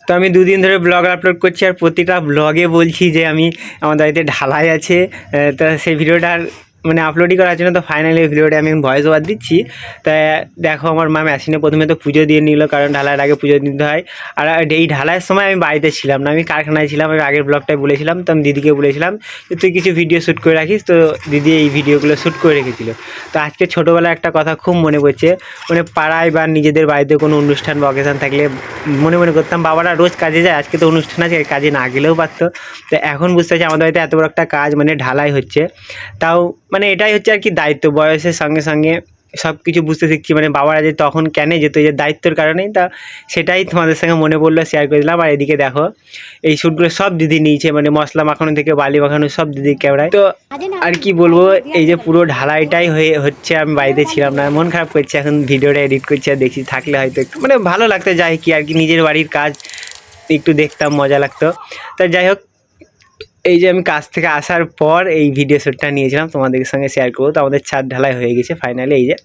তো আমি দুদিন ধরে ব্লগ আপলোড করছি, আর প্রতিটা ব্লগে বলছি যে আমি আমাদের বাড়িতে ঢালাই আছে। তো সেই ভিডিওটা মানে আপলোডই করার জন্য তো ফাইনালি ভিডিওটা আমি ভয়েস ওভার দিচ্ছি। তাই দেখো আমার মা মেশিনে প্রথমে তো পুজো দিয়ে নিল, কারণ ঢালাইয়ের আগে পুজো দিতে হয়। আর এই ঢালাইয়ের সময় আমি বাড়িতে ছিলাম না, আমি কারখানায় ছিলাম। আমি আগের ব্লগটায় বলেছিলাম, তো আমি দিদিকে বলেছিলাম যে তুই কিছু ভিডিও শ্যুট করে রাখিস। তো দিদি এই ভিডিওগুলো শ্যুট করে রেখেছিলো। তো আজকে ছোটোবেলায় একটা কথা খুব মনে পড়ছে, মানে পাড়ায় বা নিজেদের বাড়িতে কোনো অনুষ্ঠান বা অকেশান থাকলে মনে মনে করতাম বাবারা রোজ কাজে যায়, আজকে তো অনুষ্ঠান আছে, কাজে না গেলেও পারতো। তো এখন বুঝতে পারছি আমাদের বাড়িতে এত বড় একটা কাজ মানে ঢালাই হচ্ছে। তাও মানে এটাই হচ্ছে আর কি দায়িত্ব, বয়সের সঙ্গে সঙ্গে সব কিছু বুঝতে শিখছি। মানে বাবারা যে তখন কেন যেত, এই যে দায়িত্বের কারণেই। তা সেটাই তোমাদের সঙ্গে মনে পড়লো, শেয়ার করে দিলাম। আর এদিকে দেখো এই শ্যুটগুলো সব দিদি নিয়েছে, মানে মশলা মাখানো থেকে বালি মাখানো সব দিদি ক্যামেরায়। তো আর কি বলবো, এই যে পুরো ঢালাইটাই হচ্ছে, আমি বাড়িতে ছিলাম না, মন খারাপ করছে। এখন ভিডিওটা এডিট করছি আর দেখছি, থাকলে হয়তো একটু মানে ভালো লাগতো, যাই কি আর কি নিজের বাড়ির কাজ একটু দেখতাম, মজা লাগতো। তা যাই হোক, এই যে আমি কাজ থেকে আসার পর এই ভিডিও শ্যুটটা নিয়েছিলাম, তোমাদের সঙ্গে শেয়ার করবো। তো আমাদের ছাদ ঢালাই হয়ে গেছে ফাইনালি, এই যে